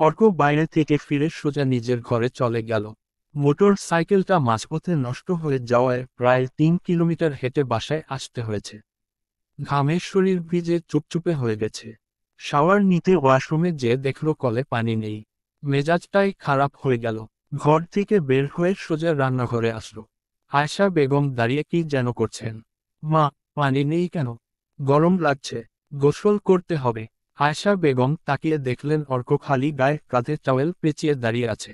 অর্ক বাইরে থেকে ফিরে সোজা নিজের ঘরে চলে গেল। মোটর সাইকেলটা মাঝপথে নষ্ট হয়ে যাওয়ায় প্রায় 3 কিলোমিটার হেঁটে বাসায় আসতে হয়েছে। ঘামে শরীর ভিজে চুপচুপে হয়ে গেছে। শাওয়ার নিতে ওয়াশরুমে যেয়ে দেখল কলে পানি নেই। মেজাজটাই খারাপ হয়ে গেল। ঘর থেকে বের হয়ে সোজা রান্নাঘরে আসলো। আয়শা বেগম দাঁড়িয়ে কি যেন করছেন। মা, পানি নেই কেন? গরম লাগছে, গোসল করতে হবে। আয়শা বেগম তাকিয়ে দেখলেন অর্ক খালি গায়ে কাঁধে টাওয়েল পেঁচিয়ে দাঁড়িয়ে আছে।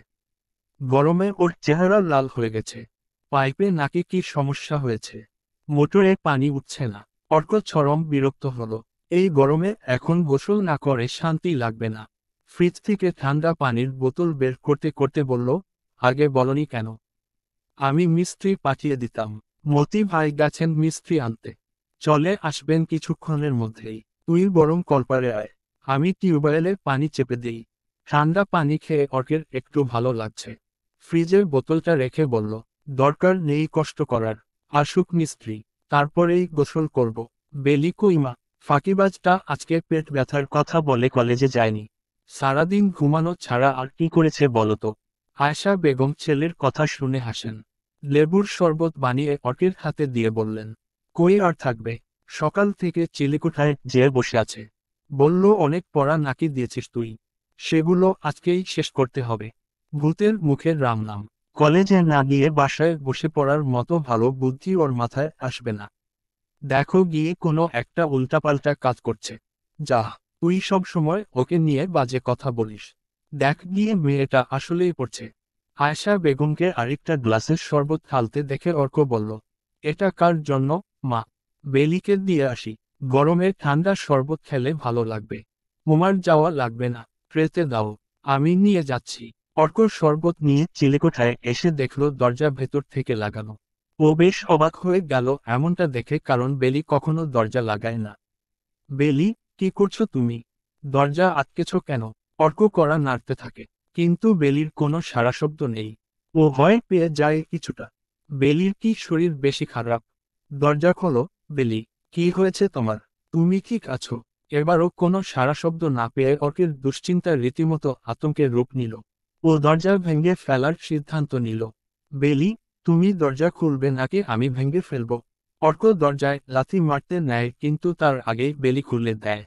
গরমে ওর চেহারা লাল হয়ে গেছে। পাইপে নাকি কি সমস্যা হয়েছে? মোটরে পানি উঠছে না। অর্ক চরম বিরক্ত হলো। এই গরমে এখন গোসল না করে শান্তি লাগবে না। ফ্রিজ থেকে ঠান্ডা পানির বোতল বের করতে করতে বলল, আগে বলনি কেন? আমি মিস্ত্রি পাঠিয়ে দিতাম। মতি ভাই গেছেন মিস্ত্রি আনতে। চলে আসবেন কিছুক্ষণের মধ্যেই। তুই বরং কলপারে আয়, আমি টিউবওয়েলে পানি চেপে দিই। ঠান্ডা পানি খেয়ে অর্কের একটু ভালো লাগছে। ফ্রিজের বোতলটা রেখে বলল, দরকার নেই কষ্ট করার, আসুক মিস্ত্রি, তারপরেই গোসল করব। বেলি কইমা? ফাঁকিবাজটা আজকে পেট ব্যথার কথা বলে কলেজে যায়নি। সারাদিন ঘুমানো ছাড়া আর কি করেছে বলতো? আয়শা বেগম ছেলের কথা শুনে হাসেন। লেবুর শরবত বানিয়ে অর্কের হাতে দিয়ে বললেন, কই আর থাকবে, সকাল থেকে চিলেকোঠায় যে বসে আছে। বলল অনেক পড়া নাকি দিয়েছিস তুই, সেগুলো আজকেই শেষ করতে হবে। ভূতের মুখের রাম নাম। কলেজে না গিয়ে বাসায় বসে পড়ার মতো ভালো বুদ্ধি ওর মাথায় আসবে না। দেখো গিয়ে কোনো একটা উল্টাপাল্টা কাজ করছে। যা, তুই সব সময় ওকে নিয়ে বাজে কথা বলিস। দেখ গিয়ে মেয়েটা আসলেই পড়ছে। আয়েশা বেগমকে আরেকটা গ্লাসের শরবত ঢালতে দেখে অর্ক বলল, এটা কার জন্য, মা? বেলিকে দিয়ে আসি। গরমে ঠান্ডা শরবত খেলে ভালো লাগবে। তোমার যাওয়া লাগবে না, ট্রেতে দাও, আমি নিয়ে যাচ্ছি। অর্ক শরবত নিয়ে চিলেকোঠায় এসে দেখল দরজা ভেতর থেকে লাগানো। ও বেশ অবাক হয়ে গেল এমনটা দেখে, কারণ বেলি কখনো দরজা লাগায় না। বেলি, কি করছো তুমি? দরজা আটকেছ কেন? অর্ক করা নাড়তে থাকে, কিন্তু বেলির কোনো সাড়া শব্দ নেই। ও ভয় পেয়ে যায় কিছুটা। বেলির কি শরীর বেশি খারাপ? দরজা খোলো, বেলি, কি হয়েছে তোমার? তুমি ঠিক আছো? এবারও কোনো সাড়া শব্দ না পেয়ে অর্কের দুশ্চিন্তার রীতিমতো আতঙ্কের রূপ নিল। ও দরজা ভেঙে ফেলার সিদ্ধান্ত নিল। বেলি, তুমি দরজা খুলবে নাকি আমি ভেঙে ফেলব? অর্ক দরজায় লাথি মারতে নেয়, কিন্তু তার আগেই বেলি খুলে দেয়।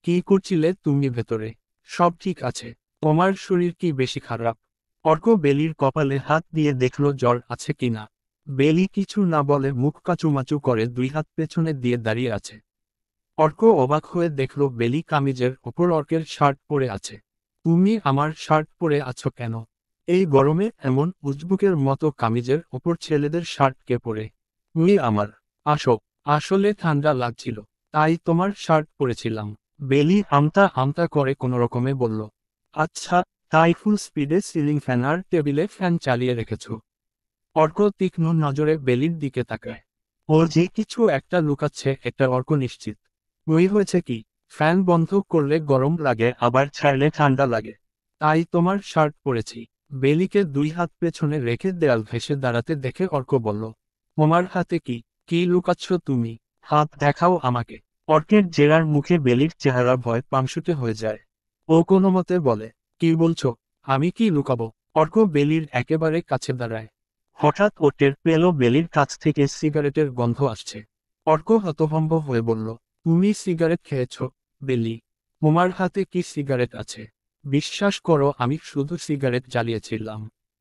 কি করছিলে তুমি ভেতরে? সব ঠিক আছে। তোমার শরীর কি বেশি খারাপ? অর্ক বেলির কপালে হাত দিয়ে দেখল জ্বর আছে কিনা। বেলি কিছু না বলে মুখ কাচুমাচু করে দুই হাত পেছনে দিয়ে দাঁড়িয়ে আছে। অর্ক অবাক হয়ে দেখল বেলি কামিজের ওপর অর্কের শার্ট পরে আছে। তুমি আমার শার্ট পরে আছো কেন? এই গরমে এমন উজবুকের মতো কামিজের ওপর ছেলেদের শার্ট কে পরে? তুমি আমার। আসো। আসলে ঠান্ডা লাগছিল, তাই তোমার শার্ট পরেছিলাম। বেলি আমতা আমতা করে কোনো রকমে বলল, আচ্ছা, তাই ফুল স্পিডে সিলিং ফ্যান আর টেবিলে ফ্যান চালিয়ে রেখেছো? অর্ক তীক্ষ্ণ নজরে বেলির দিকে তাকায়। ও যে কিছু একটা লুকাচ্ছে এটা অর্ক নিশ্চিত। ওই হয়েছে কি, ফ্যান বন্ধ করলে গরম লাগে, আবার ছাড়লে ঠান্ডা লাগে, তাই তোমার শার্ট পরেছি। বেলিকে দুই হাত পেছনে রেখে দেয়াল ঘেঁষে দাঁড়াতে দেখে অর্ক বলল, তোমার হাতে কি, কি লুকাচ্ছ তুমি? হাত দেখাও আমাকে। অর্কের জেরার মুখে বেলির চেহারা ভয় পাংশুটে হয়ে যায়। ও কোনো মতে বলে, কি বলছো? আমি কি লুকাবো? অর্ক বেলির একেবারে কাছে দাঁড়ায়। হঠাৎ ও টের পেল বেলির কাছ থেকে সিগারেটের গন্ধ আসছে। অর্ক হতভম্ব হয়ে বলল, তুমি সিগারেট খেয়েছ, বেলি? তোমার হাতে কি সিগারেট আছে? বিশ্বাস করো আমি শুধু সিগারেট জ্বালিয়েছিলাম।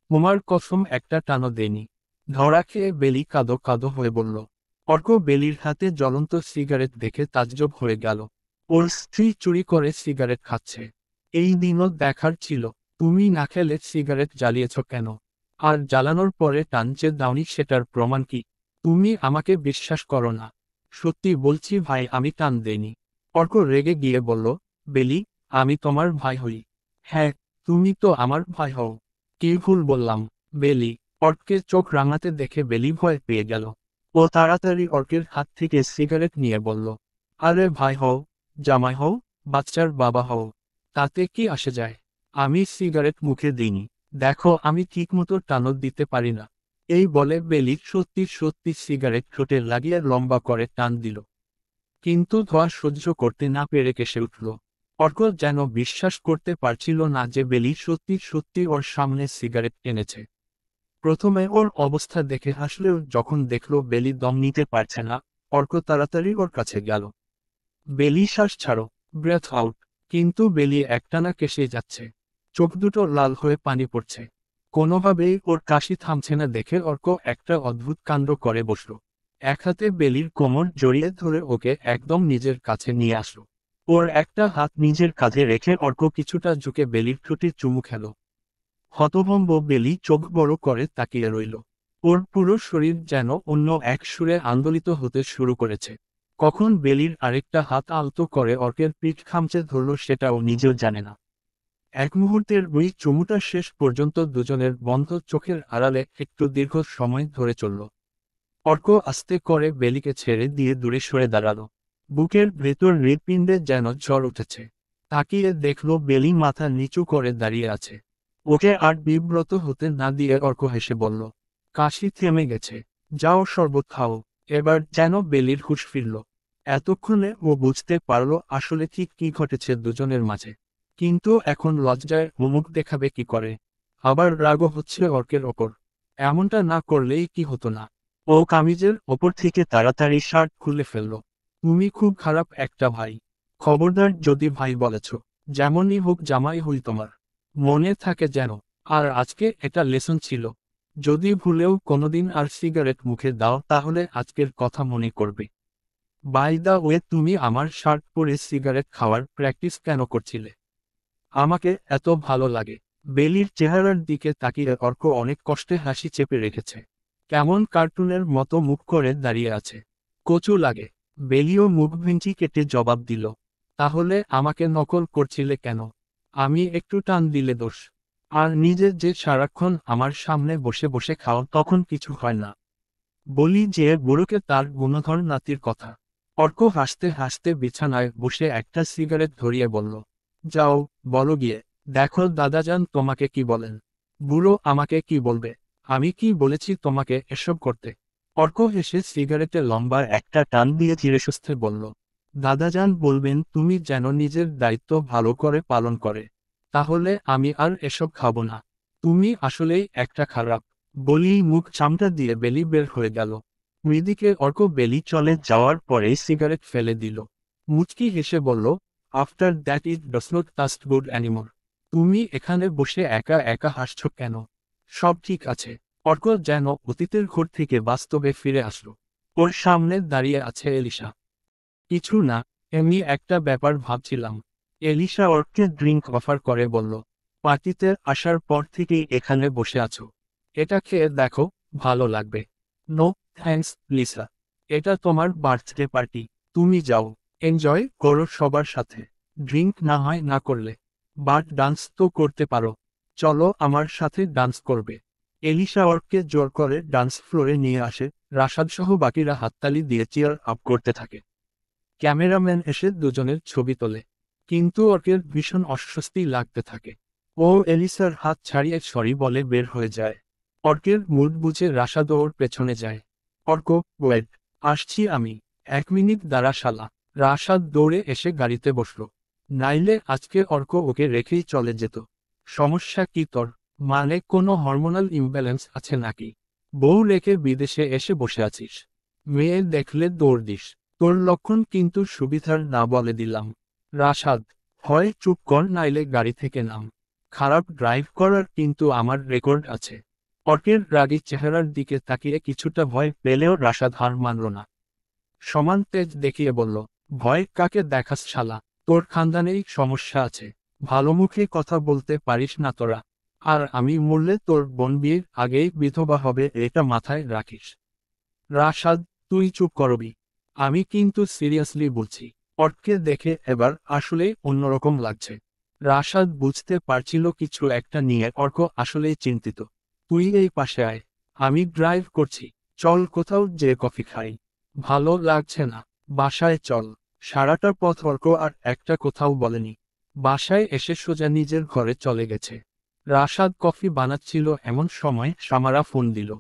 তোমার কসম একটা টানও দেনি। ধরা খেয়ে বেলি কাঁদো কাঁদো হয়ে বলল। অর্ক বেলির হাতে জ্বলন্ত সিগারেট দেখে তাজ্জব হয়ে গেল। ওর স্ত্রী চুরি করে সিগারেট খাচ্ছে, এই দিনও দেখার ছিল। তুমি না খেলে সিগারেট জ্বালিয়েছ কেন? আর জ্বালানোর পরে টান যে দাওনি সেটার প্রমাণ কি? তুমি আমাকে বিশ্বাস করো না। সত্যি বলছি ভাই, আমি টান দেইনি। অর্ক রেগে গিয়ে বলল, বেলি, আমি তোমার ভাই হই। হ্যাঁ, তুমি তো আমার ভাই হও। কি ভুল বললাম? বেলি। অর্ককে চোখ রাঙাতে দেখে বেলি ভয় পেয়ে গেল। ও তাড়াতাড়ি অর্কের হাত থেকে সিগারেট নিয়ে বলল, আরে ভাই হও, জামাই হও, বাচ্চার বাবা হও, তাতে কি আসে যায়? আমি সিগারেট মুখে দিইনি, দেখো আমি ঠিকমতো টানও দিতে পারি না। এই বলে বেলি সত্যি সত্যি সিগারেট ঠোঁটে লাগিয়ে লম্বা করে টান দিল। কিন্তু ধোঁয়া সহ্য করতে না পেরে কেসে উঠল। অর্ক যেন বিশ্বাস করতে পারছিল না যে বেলি সত্যি সত্যি ওর সামনে সিগারেট এনেছে। প্রথমে ওর অবস্থা দেখে হাসলেও যখন দেখলো বেলি দম নিতে পারছে না, অর্ক তাড়াতাড়ি ওর কাছে গেল। বেলি শ্বাস ছাড়ো, ব্রেথ আউট। কিন্তু বেলি একটানা কেসে যাচ্ছে, চোখ দুটো লাল হয়ে পানি পড়ছে। কোনোভাবেই ওর কাশি থামছে না দেখে অর্ক একটা অদ্ভুত কাণ্ড করে বসল। এক হাতে বেলির কোমর জড়িয়ে ধরে ওকে একদম নিজের কাছে নিয়ে আসলো। ওর একটা হাত নিজের কাঁধে রেখে অর্ক কিছুটা ঝুঁকে বেলির ঠোঁটে চুমু খেল। হতভম্ব বেলি চোখ বড় করে তাকিয়ে রইল। ওর পুরো শরীর যেন অন্য এক সুরে আন্দোলিত হতে শুরু করেছে। কখন বেলির আরেকটা হাত আলতো করে অর্কের পিঠ খামচে ধরল সেটাও নিজেও জানে না। এক মুহূর্তের ওই চুমুটা শেষ পর্যন্ত দুজনের বন্ধ চোখের আড়ালে একটু দীর্ঘ সময় ধরে চলল। অর্ক আস্তে করে বেলিকে ছেড়ে দিয়ে দূরে সরে দাঁড়ালো। বুকের ভেতর হৃৎপিণ্ডে যেন ঝড় উঠেছে। তাকিয়ে দেখল বেলি মাথা নিচু করে দাঁড়িয়ে আছে। ওকে আর বিব্রত হতে না দিয়ে অর্ক হেসে বলল, কাশি থেমে গেছে, যাও শরবত খাও। এবার যেন বেলির হুঁশ ফিরল। এতক্ষণে ও বুঝতে পারল আসলে ঠিক কি ঘটেছে দুজনের মাঝে। কিন্তু এখন লজ্জায় মুখ দেখাবে কি করে। আবার রাগও হচ্ছে অর্কের ওপর। এমনটা না করলেই কি হতো না। ও কামিজের ওপর থেকে তাড়াতাড়ি শার্ট খুলে ফেলল। তুমি খুব খারাপ একটা ভাই। খবরদার যদি ভাই বলেছ, যেমনই হোক জামাই হই তোমার। মনে থাকে যেন। আর আজকে এটা লেসন ছিল। যদি ভুলেও কোনোদিন আর সিগারেট মুখে দাও তাহলে আজকের কথা মনে করবে। বাই দা ওয়ে, তুমি আমার শার্ট পরে সিগারেট খাওয়ার প্র্যাকটিস কেন করছিলে? আমাকে এত ভালো লাগে। বেলির চেহারার দিকে তাকিয়ে অর্ক অনেক কষ্টে হাসি চেপে রেখেছে। কেমন কার্টুনের মতো মুখ করে দাঁড়িয়ে আছে। কচু লাগে। বেলিও মুখ ভেঙচি কেটে জবাব দিল, তাহলে আমাকে নকল করছিলে কেন? আমি একটু টান দিলে দোষ? আর নিজে যে সারাক্ষণ আমার সামনে বসে বসে খাও তখন কিছু হয় না? বলি যে বুড়োকে তার গুণধর নাতির কথা। অর্ক হাসতে হাসতে বিছানায় বসে একটা সিগারেট ধরিয়ে বলল, যাও, বলো গিয়ে। দেখো দাদাজান তোমাকে কি বলেন। বুড়ো আমাকে কি বলবে? আমি কি বলেছি তোমাকে এসব করতে? অর্ক হেসে সিগারেটে লম্বা একটা টান দিয়ে ধীরেসুস্থে বলল, দাদাজান বলবেন তুমি যেন নিজের দায়িত্ব ভালো করে পালন করে। তাহলে আমি আর এসব খাবো না। তুমি আসলেই একটা খারাপ। বলেই মুখ চামটা দিয়ে বেলি বের হয়ে গেল। মৃদিকে অর্ক বেলি চলে যাওয়ার পরে সিগারেট ফেলে দিল। মুচকি হেসে বলল, after that it does not taste good anymore. তুমি এখানে বসে একা একা হাসছ কেন? সব ঠিক আছে। অর্ক যেন অতীতের ঘর থেকে বাস্তবে ফিরে আসলো। ওর সামনে দাঁড়িয়ে আছে এলিশা। কিছু না, এমনি একটা ব্যাপার ভাবছিলাম। এলিশা অর্ককে ড্রিঙ্ক অফার করে বলল, পার্টিতে আসার পর থেকেই এখানে বসে আছো। এটা খেয়ে দেখো, ভালো লাগবে। No thanks Lisa. এটা তোমার বার্থডে পার্টি। তুমি যাও, এনজয় করো সবার সাথে। ড্রিঙ্ক না হয় না করলে, বাট ডান্স তো করতে পারো। চলো আমার সাথে ডান্স করবে। এলিশা অর্ককে জোর করে ডান্স ফ্লোরে নিয়ে আসে। রাশাদ সহ বাকিরা হাততালি দিয়ে চিয়ার আপ করতে থাকে। ক্যামেরাম্যান এসে দুজনের ছবি তোলে। কিন্তু অর্কের ভীষণ অস্বস্তি লাগতে থাকে। ও এলিসার হাত ছাড়িয়ে সরি বলে বের হয়ে যায়। অর্কের মুড বুঝে রাশাদ ওর পেছনে যায়। অর্ক, ওয়েট, আসছি আমি। 1 মিনিট দাঁড়া শালা। রাশাদ দৌড়ে এসে গাড়িতে বসল। নাইলে আজকে অর্ক ওকে রেখেই চলে যেত। সমস্যা কি তোর? মানে কোনো হরমোনাল ইমব্যালেন্স আছে নাকি? বউ রেখে বিদেশে এসে বসে আছিস? মেয়ে দেখলে দৌড় দিস। তোর লক্ষণ কিন্তু সুবিধার না বলে দিলাম। রাশাদ, হয় চুপ কর নাইলে গাড়ি থেকে নাম। খারাপ ড্রাইভ করার কিন্তু আমার রেকর্ড আছে। অর্কের রাগী চেহারার দিকে তাকিয়ে কিছুটা ভয় পেলেও রাশাদ হার মানল না। সমান তেজ দেখিয়ে বলল, ভয় কাকে দেখাস শালা? তোর খানদানেই সমস্যা আছে। ভালো মুখে কথা বলতে পারিস না তোরা। আর আমি মরলে তোর বোন বিয়ের আগেই বিধবা হবে এটা মাথায় রাখিস। রাশাদ, তুই চুপ করবি? আমি কিন্তু সিরিয়াসলি বলছি। অর্ককে দেখে এবার আসলেই অন্যরকম লাগছে। রাশাদ বুঝতে পারছিল কিছু একটা নিয়ে অর্ক আসলেই চিন্তিত। তুই এই পাশে আয়। আমি ড্রাইভ করছি। চল কোথাও যে কফি খাই। ভালো লাগছে না। বাসায় চল। সারাটা পথ অর্ক আর একটা কোথাও বলেনি। বাসায় এসে সোজা নিজের ঘরে চলে গেছে। রাশাদ কফি বানাচ্ছিল এমন সময় সামারা ফোন দিল।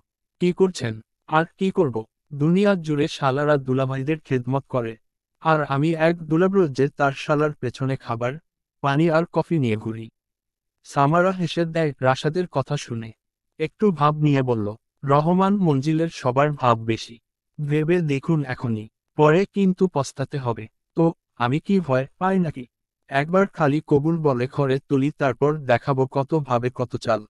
কি করছেন? আর কি করব? দুনিয়া জুড়ে শালারা দুলাভাইদের খেদমত করে। আর আমি এক দুলাব্র যে তার শালার পেছনে খাবার পানি আর কফি নিয়ে ঘুরি। সামারা হেসে দেয় রাশাদের কথা শুনে। একটু ভাব নিয়ে বলল, রহমান মঞ্জিলের সবার ভাব বেশি। ভেবে দেখুন এখনই, পরে কিন্তু পস্তাতে হবে। তো আমি কি ভয় পাই নাকি? একবার খালি কবুল বলে ঘরে তুলি, তারপর দেখাবো কত ভাবে কত চাল।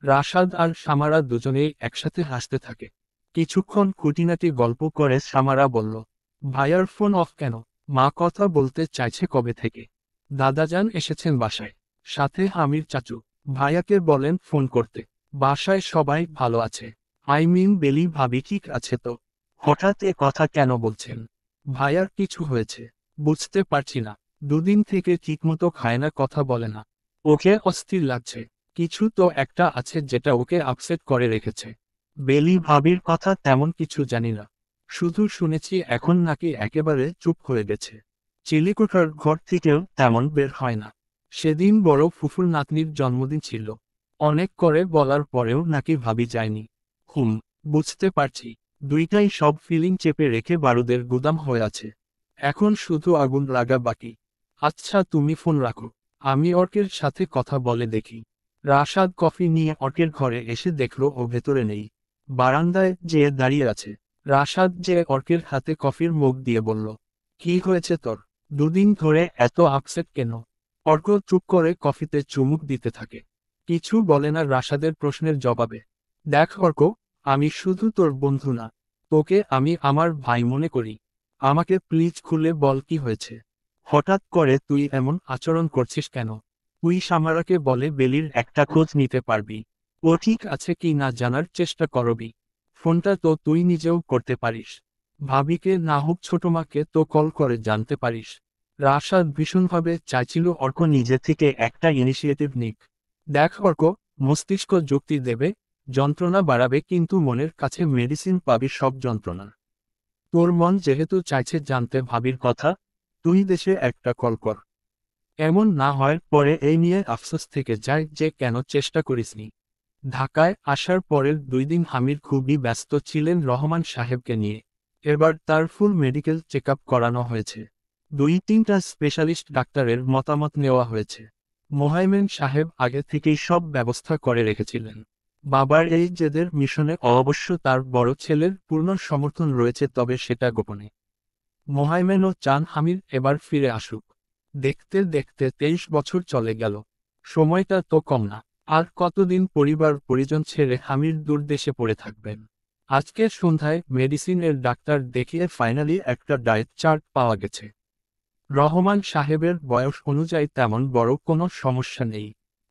রাশাদ আর সামারা দুজনেই একসাথে হাসতে থাকে। কিছুক্ষণ খুঁটিনাটি গল্প করে সামারা বলল, ভাইয়ার ফোন অফ কেন? মা কথা বলতে চাইছে কবে থেকে। দাদাজান এসেছেন বাসায়, সাথে আমির চাচু। ভাইয়াকে বলেন ফোন করতে। বাসায় সবাই ভালো আছে। বেলি ভাবি ঠিক আছে তো? হঠাৎ এ কথা কেন বলছেন? ভাইয়ার কিছু হয়েছে? বুঝতে পারছি না। দুদিন থেকে ঠিকমতো খায় না, কথা বলে না। ওকে অস্থির লাগছে। কিছু তো একটা আছে যেটা ওকে আপসেট করে রেখেছে। বেলি ভাবির কথা তেমন কিছু জানি না, শুধু শুনেছি এখন নাকি একেবারে চুপ হয়ে গেছে। চিলিকোঠার ঘর থেকেও তেমন বের হয় না। সেদিন বড় ফুফুর নাতনির জন্মদিন ছিল, অনেক করে বলার পরেও নাকি ভাবি যায়নি। বুঝতে পারছি, দুইটাই সব ফিলিং চেপে রেখে বারুদের গুদাম হয়ে আছে। এখন শুধু আগুন লাগা বাকি। আচ্ছা তুমি ফোন রাখো, আমি অর্কের সাথে কথা বলে দেখি। রাশাদ কফি নিয়ে অর্কের ঘরে এসে দেখল ও ভেতরে নেই, বারান্দায় যেয়ে দাঁড়িয়ে আছে। রাশাদ যে অর্কের হাতে কফির মুখ দিয়ে বলল, কি হয়েছে তোর? দুদিন ধরে এত আপসেট কেন? অর্ক চুপ করে কফিতে চুমুক দিতে থাকে, কিছু বলে না রাশাদের প্রশ্নের জবাবে। দেখ অর্ক, আমি শুধু তোর বন্ধু না, তোকে আমি আমার ভাই মনে করি। আমাকে প্লিজ খুলে বল কি হয়েছে। হঠাৎ করে তুই এমন আচরণ করছিস কেন? তুই সামারাকে বলে বেলির একটা খোঁজ নিতে পারবি। ও ঠিক আছে কি না জানার চেষ্টা করবি। ফোনটা তো তুই নিজেও করতে পারিস। ভাবিকে না হোক ছোটমাকে তো কল করে জানতে পারিস। রাশাদ ভীষণভাবে চাইছিল অর্ক নিজে থেকে একটা ইনিশিয়েটিভ নিক। দেখ অর্ক, মস্তিষ্ক যুক্তি দেবে, যন্ত্রণা বাড়াবে, কিন্তু মনের কাছে মেডিসিন পাবি সব যন্ত্রণার। তোর মন যেহেতু চাইছে জানতে ভাবির কথা, তুই দেশে একটা কল কর। এমন না হয় পরে এই নিয়ে আফসোস থেকে যায় যে কেন চেষ্টা করিসনি। ঢাকায় আসার পরের 2 দিন হামিদ খুবই ব্যস্ত ছিলেন রহমান সাহেবকে নিয়ে। এবার তার ফুল মেডিকেল চেকআপ করানো হয়েছে। 2-3টা স্পেশালিস্ট ডাক্তারের মতামত নেওয়া হয়েছে। মোহাইমেন সাহেব আগে থেকেই সব ব্যবস্থা করে রেখেছিলেন। বাবার এই জেদের মিশনে অবশ্য তার বড় ছেলের পূর্ণ সমর্থন রয়েছে, তবে সেটা গোপনে। মোহাইমেনও চান হামিদ এবার ফিরে আসুক। দেখতে দেখতে 23 বছর চলে গেল। সময়টা তো কম না। আর কতদিন পরিবার পরিজন ছেড়ে হামিদ দূরদেশে পড়ে থাকবেন। আজকে সন্ধ্যায় মেডিসিনের ডাক্তার দেখিয়ে ফাইনালি একটা ডায়েট চার্ট পাওয়া গেছে। রহমান সাহেবের বয়স অনুযায়ী তেমন বড় কোনো সমস্যা নেই,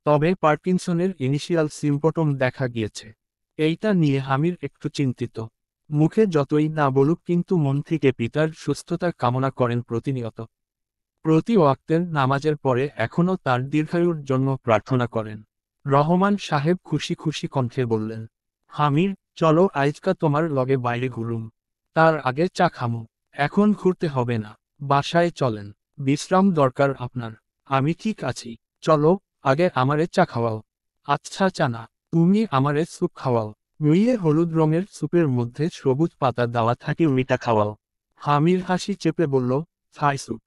তবে পার্কিনসনের ইনিশিয়াল সিম্পটম দেখা গিয়েছে। এইটা নিয়ে হামিদ একটু চিন্তিত। মুখে যতই না বলুক কিন্তু মন থেকে পিতার সুস্থতা কামনা করেন প্রতিনিয়ত। প্রতি ওয়াক্তের নামাজের পরে এখনও তার দীর্ঘায়ুর জন্য প্রার্থনা করেন। রহমান সাহেব খুশি খুশি কণ্ঠে বললেন, হামিদ, চলো আজকা তোমার লগে বাইরে ঘুরুম। তার আগে চা খামু। এখন ঘুরতে হবে না, বাসায় চলেন। বিশ্রাম দরকার আপনার। আমি ঠিক আছি, চলো, আগে আমারে চা খাওয়াও। আচ্ছা চা না, তুমি আমারে স্যুপ খাওয়াও। রুইয়ে হলুদ রঙের স্যুপের মধ্যে সবুজ পাতা দেওয়া থাকে, ওইটা খাওয়াও। হামির হাসি চেপে বলল, থাই স্যুপ?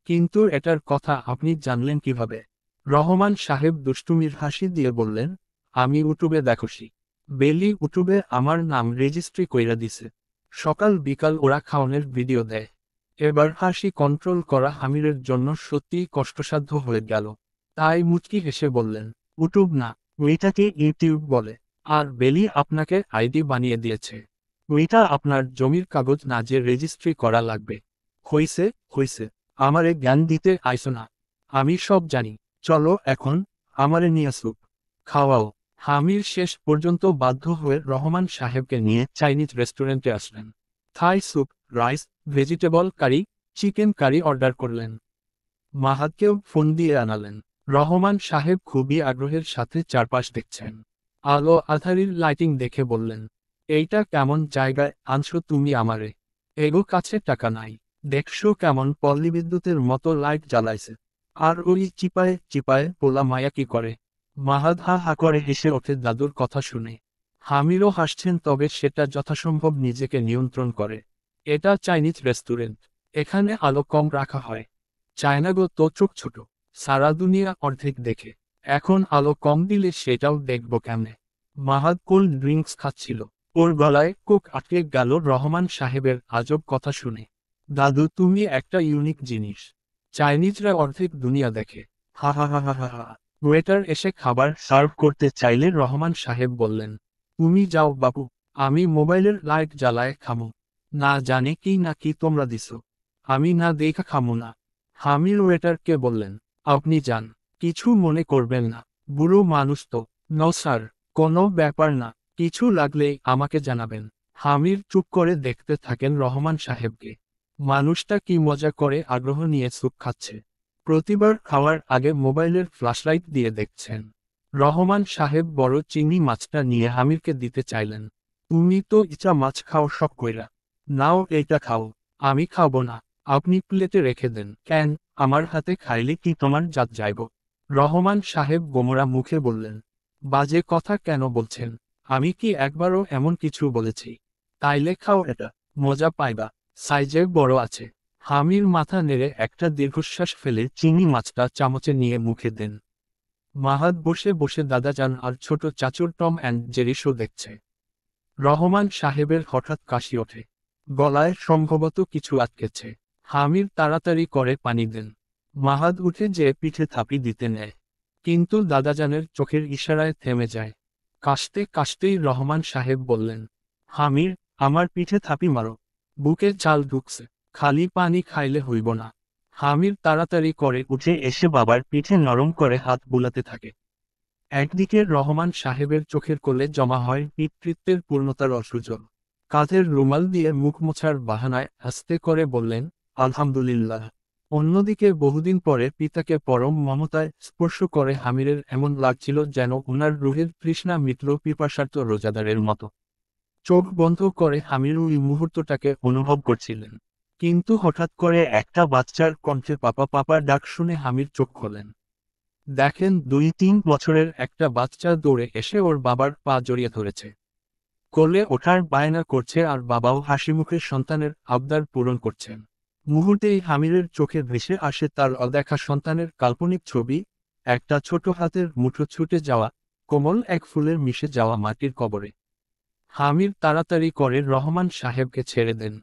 কিন্তু এটার কথা আপনি জানলেন কিভাবে? রহমান সাহেব দুষ্টুমির হাসি দিয়ে বললেন, আমি ইউটিউবে দেখছি। বেলি ইউটিউবে আমার নাম রেজিস্ট্রি কইরা দিছে। সকাল বিকাল ওরা খাওয়ানোর ভিডিও দেয়। এবার হাসি কন্ট্রোল করা হামিরের জন্য সত্যিই কষ্টসাধ্য হয়ে গেল। তাই মুচকি হেসে বললেন, ইউটিউব না, ওইটাকে ইউটিউব বলে। আর বেলি আপনাকে আইডি বানিয়ে দিয়েছে। ওইটা আপনার জমির কাগজ না যে রেজিস্ট্রি করা লাগবে। হইছে হইছে, আমারে জ্ঞান দিতে আইসো না। আমি সব জানি। চলো এখন, আমারে নিয়ে স্যুপ খাওয়াও। হামির শেষ পর্যন্ত বাধ্য হয়ে রহমান সাহেবকে নিয়ে চাইনিজ রেস্টুরেন্টে আসলেন। থাই স্যুপ, রাইস, ভেজিটেবল কারি, চিকেন কারি অর্ডার করলেন। মাহাতকেও ফোন দিয়ে আনালেন। রহমান সাহেব খুবই আগ্রহের সাথে চারপাশ দেখছেন। আলো আধারির লাইটিং দেখে বললেন, এইটা কেমন জায়গায় আনছো তুমি আমারে? এগো কাছে টাকা নাই। দেখছো কেমন পল্লী বিদ্যুতের মতো লাইট জ্বালাইছে। আর ওই চিপায়ে চিপায়ে পোলা মায়া কি করে? মাহাত হা হা করে হেসে ওঠে দাদুর কথা শুনে। হামিরও হাসছেন, তবে সেটা যথাসম্ভব নিজেকে নিয়ন্ত্রণ করে। এটা চাইনিজ রেস্টুরেন্ট, এখানে আলো কম রাখা হয়। চায়না গো তো চোখ ছোট। সারা দুনিয়া অর্ধেক দেখে, এখন আলো কম দিলে সেটাও দেখব কেমনে। মাহাদ কোল্ড ড্রিঙ্কস খাচ্ছিল। ওর গলায় কোক আটকে গেল রহমান সাহেবের আজব কথা শুনে। দাদু, তুমি একটা ইউনিক জিনিস। চাইনিজরা অর্ধেক দুনিয়া দেখে। হা হা হা হা হা হা। ওয়েটার এসে খাবার সার্ভ করতে চাইলে রহমান সাহেব বললেন, তুমি যাও বাবু, আমি মোবাইলের লাইট জ্বালায় খামু। না জানি কি না কি তোমরা দিছো, আমি না দেখা খামু না। হামির ওয়েটারকে বললেন, আপনি যান, কিছু মনে করবেন না, বুড়ো মানুষ তো। নো স্যার, কোনো ব্যাপার না, কিছু লাগলেই আমাকে জানাবেন। হামির চুপ করে দেখতে থাকেন রহমান সাহেবকে। মানুষটা কি মজা করে আগ্রহ নিয়ে স্যুপ খাচ্ছে। প্রতিবার খাওয়ার আগে মোবাইলের ফ্ল্যাশলাইট দিয়ে দেখছেন। রহমান সাহেব বড় চিংড়ি মাছটা নিয়ে হামিরকে দিতে চাইলেন। তুমি তো ইচা মাছ খাও শখ কইরা, নাও এইটা খাও। আমি খাবো না, আপনি প্লেটে রেখে দেন। কেন, আমার হাতে খাইলে কি তোমার জাত যাইব? রহমান সাহেব গোমরা মুখে বললেন, বাজে কথা কেন বলছেন? আমি কি একবারও এমন কিছু বলেছি? তাইলে খাও এটা, মজা পাইবা, সাইজে বড় আছে। হামির মাথা নেড়ে একটা দীর্ঘশ্বাস ফেলে চিংড়ি মাছটা চামচে নিয়ে মুখে দেন। মাহাদ বসে বসে দাদাজান আর ছোট চাচুর টম অ্যান্ড জেরি শো দেখছে। রহমান সাহেবের হঠাৎ কাশি ওঠে, গলায় সম্ভবত কিছু আটকেছে। হামির তাড়াতাড়ি করে পানি দেন। মাহাদ উঠে যে পিঠে থাপি দিতে নেয়, কিন্তু দাদাজানের চোখের ইশারায় থেমে যায়। কাশতে কাশতেই রহমান সাহেব বললেন, হামির, আমার পিঠে থাপি মারো, বুকে চাল ঢুকছে, খালি পানি খাইলে হইব না। হামির তাড়াতাড়ি করে উঠে এসে বাবার পিঠে নরম করে হাত বুলাতে থাকে। একদিকে রহমান সাহেবের চোখের কোলে জমা হয় পিতৃত্বের পূর্ণতার অসুযোগ। কাঁধের রুমাল দিয়ে মুখ মোছার বাহানায় আস্তে করে বললেন, আলহামদুলিল্লাহ। অন্যদিকে বহুদিন পরে পিতাকে পরম মমতায় স্পর্শ করে হামিরের এমন লাগছিল যেন উনার রুহের তৃষ্ণা মিটল পিপাসার্ত রোজাদারের মতো। চোখ বন্ধ করে হামির ওই মুহূর্তটাকে অনুভব করছিলেন। কিন্তু হঠাৎ করে একটা বাচ্চার কণ্ঠে পাপা পাপা ডাক শুনে হামির চোখ খোলেন। দেখেন 2-3 বছরের একটা বাচ্চা দৌড়ে এসে ওর বাবার পা জড়িয়ে ধরেছে। কোলে ওঠার বায়না করছে আর বাবাও হাসিমুখে সন্তানের আবদার পূরণ করছেন। মুহূর্তেই হামিরের চোখে ভেসে আসে তার অদেখা সন্তানের কাল্পনিক ছবি, একটা ছোট হাতের মুঠো ছুটে যাওয়া, কোমল এক ফুলের মিশে যাওয়া মাটির কবরে। হামির তাড়াতাড়ি করে রহমান সাহেবকে ছেড়ে দেন।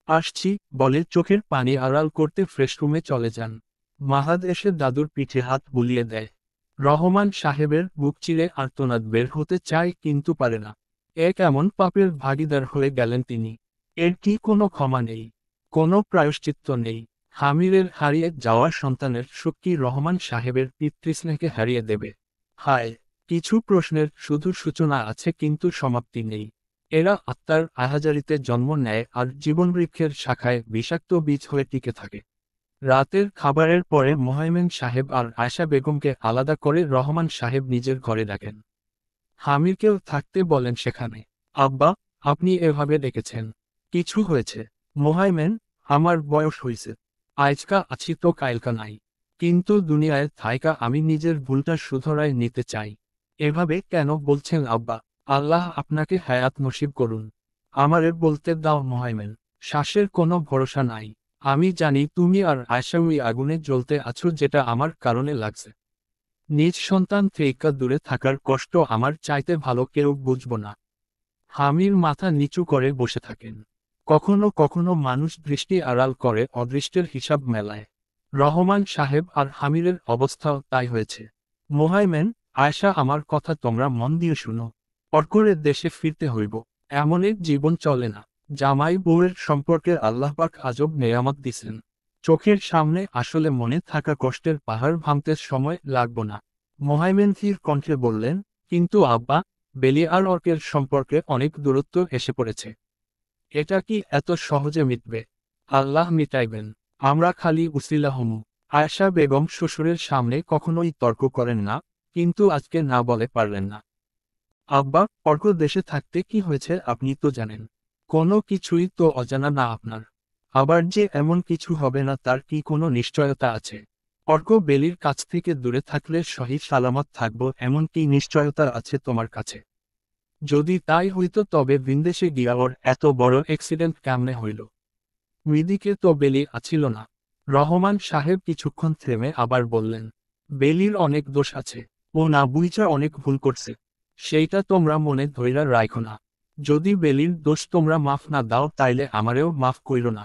আসছি বলে চোখের পানি আড়াল করতে ফ্রেশ রুমে চলে যান। মাহাদ এসে দাদুর পিঠে হাত বুলিয়ে দেয়। রহমান সাহেবের বুক চিরে আর্তনাদ বের হতে চায় কিন্তু পারে না। এক এমন পাপের ভাগীদার হয়ে গেলেন তিনি। এর কি কোনো ক্ষমা নেই, কোনো প্রায়শ্চিত্ত নেই। হামিরের হারিয়ে যাওয়া সন্তানের সুখ কি রহমান সাহেবের পিতৃস্নেহকে হারিয়ে দেবে? হায়, কিছু প্রশ্নের শুধু সূচনা আছে কিন্তু সমাপ্তি নেই। এরা আত্মার আহাজারিতে জন্ম নেয় আর জীবনবৃক্ষের শাখায় বিষাক্ত বীজ হয়ে টিকে থাকে। রাতের খাবারের পরে মোহাইমেন সাহেব আর আয়শা বেগমকে আলাদা করে রহমান সাহেব নিজের ঘরে ডাকেন। হামিরকেও থাকতে বলেন সেখানে। আব্বা, আপনি এভাবে ডেকেছেন, কিছু হয়েছে? মোহাইমেন, আমার বয়স হইছে, আজকা আছি তো কাইলকা নাই, কিন্তু দুনিয়ায় থাইকা আমি নিজের ভুলটা শুধরায় নিতে চাই। এভাবে কেন বলছেন আব্বা? আল্লাহ আপনাকে হায়াত নসিব করুন। আমারে বলতে দাও মোহাইমেন, শ্বাসের কোনো ভরসা নাই। আমি জানি তুমি আর আয়শা ওই আগুনে জ্বলতে আছো যেটা আমার কারণে লাগছে। নিজ সন্তান থেকে দূরে থাকার কষ্ট আমার চাইতে ভালো কেউ বুঝব না। হামির মাথা নিচু করে বসে থাকেন। কখনো কখনো মানুষ দৃষ্টি আড়াল করে অদৃষ্টের হিসাব মেলায়। রহমান সাহেব আর হামিরের অবস্থাও তাই হয়েছে। মোহাইমেন, আয়শা, আমার কথা তোমরা মন দিয়ে শুনো। অর্করের দেশে ফিরতে হইব, এমনই জীবন চলে না। জামাই বউয়ের সম্পর্কে আল্লাহপাক আজব নেয়ামত দিছেন। চোখের সামনে আসলে মনে থাকা কষ্টের পাহাড় ভাঙতে সময় লাগব না। মোহাইমেন ধীর কণ্ঠে বললেন, কিন্তু আব্বা, বেলি আর অর্কের সম্পর্কে অনেক দূরত্ব এসে পড়েছে। এটা কি এত সহজে মিটবে? আল্লাহ মিটাইবেন, আমরা খালি উসিলা হমু। আয়েশা বেগম শ্বশুরের সামনে কখনোই তর্ক করেন না, কিন্তু আজকে না বলে পারলেন না। আব্বা, অর্ক দেশে থাকতে কি হয়েছে আপনি তো জানেন। কোনো কিছুই তো অজানা না আপনার। আবার যে এমন কিছু হবে না তার কি কোনো নিশ্চয়তা আছে? অর্ক বেলির কাছ থেকে দূরে থাকলে সহি সালামত থাকব এমন কি নিশ্চয়তা আছে তোমার কাছে? যদি তাই হইতো তবে বিন্দেশে গিয়া ওর এত বড় অ্যাক্সিডেন্ট কেমনে হইল? মৃদিকে তো বেলি আছিল না। রহমান সাহেব কিছুক্ষণ থেমে আবার বললেন, বেলির অনেক দোষ আছে, ও না বুইচা অনেক ভুল করছে। সেইটা তোমরা মনে ধইরা রাইখো না। যদি বেলির দোষ তোমরা মাফ না দাও তাইলে আমারেও মাফ কইরো না।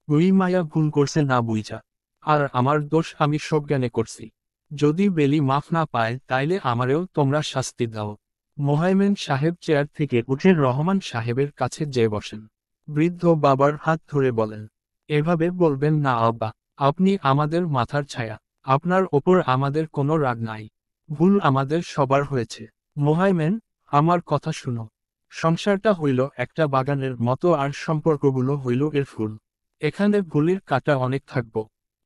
ওই মায়া ভুল করছে না বুইচা, আর আমার দোষ আমি সজ্ঞানে করছি। যদি বেলি মাফ না পায় তাইলে আমারেও তোমরা শাস্তি দাও। মোহাইমেন সাহেব চেয়ার থেকে উঠে রহমান সাহেবের কাছে যেয়ে বসেন। বৃদ্ধ বাবার হাত ধরে বলেন, এভাবে বলবেন না আব্বা, আপনি আমাদের মাথার ছায়া, আপনার ওপর আমাদের কোনো রাগ নাই। ভুল আমাদের সবার হয়েছে। মোহাইমেন, আমার কথা শুনো। সংসারটা হইল একটা বাগানের মতো আর সম্পর্কগুলো হইল এর ফুল। এখানে ফুলের কাঁটা অনেক থাকব,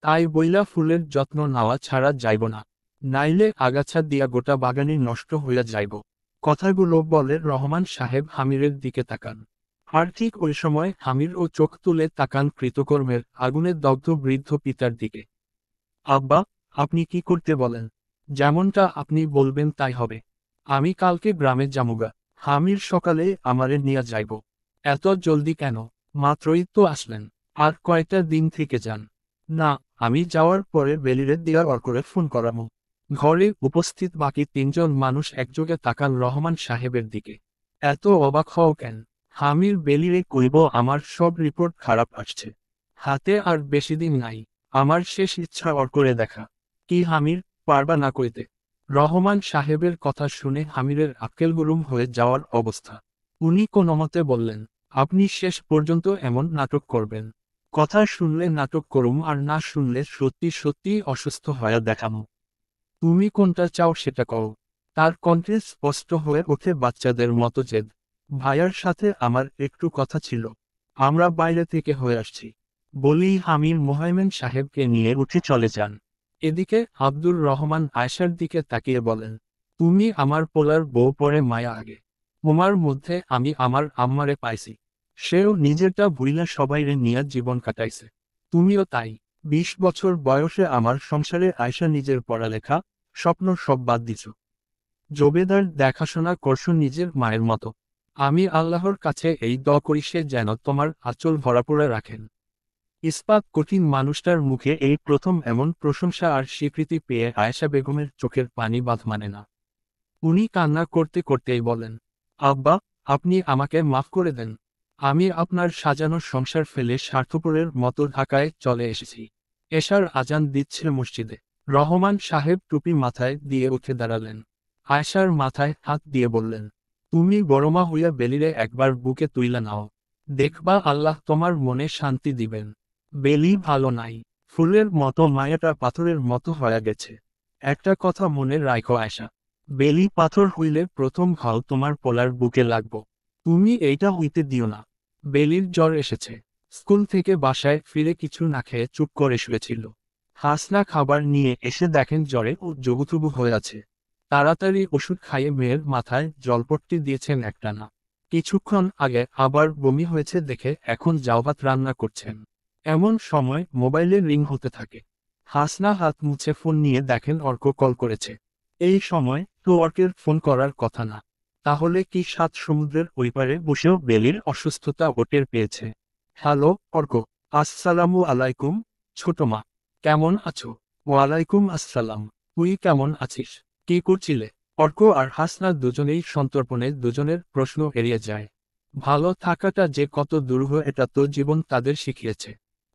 তাই বইলা ফুলের যত্ন নেওয়া ছাড়া যাইব না, নাইলে আগাছা দিয়া গোটা বাগানই নষ্ট হইয়া যাইব। কথাগুলো বলে রহমান সাহেব হামিরের দিকে তাকান। আর ঠিক ওই সময় হামির ও চোখ তুলে তাকান কৃতকর্মের আগুনে দগ্ধ বৃদ্ধ পিতার দিকে। আব্বা, আপনি কি করতে বলেন? যেমনটা আপনি বলবেন তাই হবে। আমি কালকে গ্রামে যামুগা। হামির সকালে আমারে নিয়া যাইব। এত জলদি কেন? মাত্রই তো আসলেন। আর কয়টা দিন থেকে যান। না, আমি যাওয়ার পরে বেলিরে দেওয়ার অর করে ফোন করামু। ঘরে উপস্থিত বাকি তিনজন মানুষ একযোগে তাকান রহমান সাহেবের দিকে। এত অবাক হও কেন? হামির বেলিরে কইব আমার সব রিপোর্ট খারাপ আসছে। হাতে আর বেশি দিন নাই। আমার শেষ ইচ্ছা অর করে দেখা। কি হামির, পারবা না কইতে? রহমান সাহেবের কথা শুনে হামিরের আক্কেল গুরুম হয়ে যাওয়ার অবস্থা। উনি কোনোমতে বললেন, আপনি শেষ পর্যন্ত এমন নাটক করবেন? কথা শুনলে নাটক করুম, আর না শুনলে সত্যি সত্যি অসুস্থ হয়ে দেখামো। তুমি কোনটা চাও সেটা কও। তার কণ্ঠে স্পষ্ট হয়ে ওঠে বাচ্চাদের মতো জেদ। ভাইয়ার সাথে আমার একটু কথা ছিল, আমরা বাইরে থেকে হয়ে আসছি। বলেই হামির মোহাইমেন সাহেবকে নিয়ে উঠে চলে যান। এদিকে আব্দুর রহমান আয়েশার দিকে তাকিয়ে বলেন, তুমি আমার পোলার বউ পরে মায়া আগে। তোমার মধ্যে আমি আমার আম্মারে পাইছি। সেও নিজেরটা ভুইলা সবাইরে নিয়ে জীবন কাটাইছে। তুমিও তাই। 20 বছর বয়সে আমার সংসারে আয়েশা নিজের পড়ালেখা, স্বপ্ন সব বাদ দিছ। জবেদার দেখাশোনা করছো নিজের মায়ের মতো। আমি আল্লাহর কাছে এই দোয়া করি সে যেন তোমার আঁচল ভরাপুরে রাখেন। ইস্পাত কঠিন মানুষটার মুখে এই প্রথম এমন প্রশংসা আর স্বীকৃতি পেয়ে আয়েশা বেগমের চোখের পানি বাঁধ মানে না। উনি কান্না করতে করতেই বলেন, আব্বা, আপনি আমাকে মাফ করে দেন। আমি আপনার সাজানো সংসার ফেলে স্বার্থপরের মতো ঢাকায় চলে এসেছি। এশার আজান দিচ্ছে মসজিদে। রহমান সাহেব টুপি মাথায় দিয়ে উঠে দাঁড়ালেন। আয়েশার মাথায় হাত দিয়ে বললেন, তুমি বড়মা হইয়া বেলিরে একবার বুকে তুইলা নাও। দেখবা আল্লাহ তোমার মনে শান্তি দিবেন। বেলি ভালো নাই। ফুলের মতো মায়াটা পাথরের মতো হয়ে গেছে। একটা কথা মনে রাখো আয়েশা, বেলি পাথর হইলে প্রথম ঘাও তোমার পোলার বুকে লাগবো। তুমি এইটা হইতে দিও না। বেলির জ্বর এসেছে। স্কুল থেকে বাসায় ফিরে কিছু না খেয়ে চুপ করে শুয়েছিল। হাসনা খাবার নিয়ে এসে দেখেন জ্বরে ও জবুথুবু হয়ে আছে। তাড়াতাড়ি ওষুধ খাইয়ে মেয়ের মাথায় জলপট্টি দিয়েছেন একটানা। কিছুক্ষণ আগে আবার বমি হয়েছে দেখে এখন জাওভাত রান্না করছেন। এমন সময় মোবাইলে রিং হতে থাকে। হাসনা হাত মুছে ফোন নিয়ে দেখেন অর্ক কল করেছে। এই সময় তো অর্কের ফোন করার কথা না। তাহলে কি সাত সমুদ্রের ওই পারে বসেও বেলির অসুস্থতা টের পেয়েছে? হ্যালো অর্ক। আসসালামু আলাইকুম, ছোট মা। কেমন আছো? ওয়ালাইকুম আসসালাম। তুই কেমন আছিস? কি করছিলে? অর্ক আর হাসনা দুজনেই সন্তর্পণে দুজনের প্রশ্ন এড়িয়ে যায়। ভালো থাকাটা যে কত দুরূহ এটা তো জীবন তাদের শিখিয়েছে।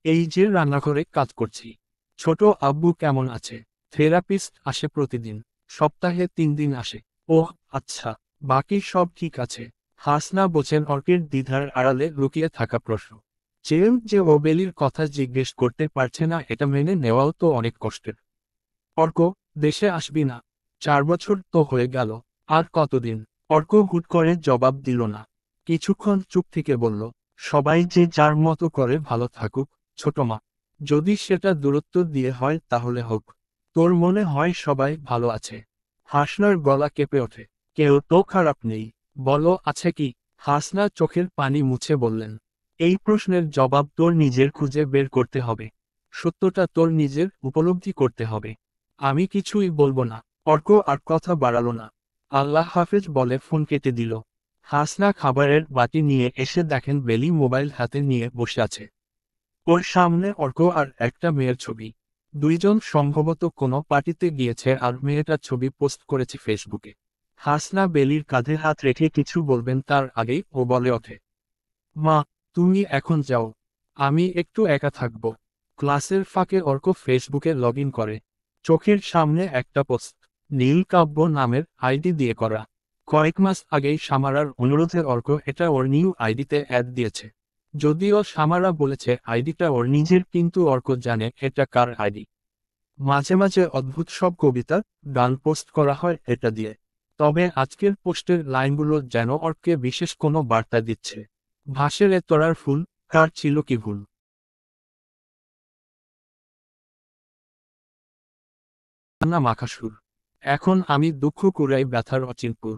এই যে রান্নাঘরে কাজ করছি। ছোট আব্বু কেমন আছে? থেরাপিস্ট আসে প্রতিদিন। সপ্তাহে 3 দিন আসে। ওহ আচ্ছা, বাকি সব ঠিক আছে। হাসনা বোঝেন অর্কের দ্বিধার আড়ালে লুকিয়ে থাকা প্রশ্ন। চেয়েও যে ও বেলির কথা জিজ্ঞেস করতে পারছে না এটা মেনে নেওয়াও তো অনেক কষ্টের। অর্ক, দেশে আসবি না? 4 বছর তো হয়ে গেল। আর কতদিন? অর্ক হুট করে জবাব দিল না। কিছুক্ষণ চুপ থেকে বলল, সবাই যে যার মতো করে ভালো থাকুক, ছোট মা। যদি সেটা দূরত্ব দিয়ে হয় তাহলে হোক। তোর মনে হয় সবাই ভালো আছে? হাসনার গলা কেঁপে ওঠে। কেউ তো খারাপ নেই। বলো আছে কি? হাসনা চোখের পানি মুছে বললেন, এই প্রশ্নের জবাব তোর নিজের খুঁজে বের করতে হবে। সত্যটা তোর নিজের উপলব্ধি করতে হবে। আমি কিছুই বলবো না। অর্ক আর কথা বাড়ালো না। আল্লাহ হাফেজ বলে ফোন কেটে দিল। হাসনা খাবারের বাটি নিয়ে এসে দেখেন বেলি মোবাইল হাতে নিয়ে বসে আছে। ওর সামনে অর্ক আর একটা মেয়ের ছবি। দুইজন সম্ভবত কোনো পার্টিতে গিয়েছে আর মেয়েটা ছবি পোস্ট করেছে ফেসবুকে। হাসনা বেলির কাঁধে হাত রেখে কিছু বলবেন তার আগেই ও বলে ওঠে, মা, তুমি এখন যাও, আমি একটু একা থাকব। ক্লাসের ফাঁকে অর্ক ফেসবুকে লগ ইন করে। চোখের সামনে একটা পোস্ট, নীলকাব্য নামের আইডি দিয়ে করা। কয়েক মাস আগেই সামারার অনুরোধে অর্ক এটা ওর নিউ আইডিতে অ্যাড দিয়েছে। যদিও সামারা বলেছে আইডিটা ওর নিজের, কিন্তু অর্ক জানে এটা কার আইডি। মাঝে মাঝে অদ্ভুত সব কবিতা, গান পোস্ট করা হয় এটা দিয়ে। তবে আজকের পোস্টের লাইনগুলো যেন অর্ককে বিশেষ কোনো বার্তা দিচ্ছে। ভাসে রে তোরার ফুল, কার ছিল কি ভুল। না মাখাসুর, এখন আমি দুঃখ কুড়াই ব্যথার অচিনপুর।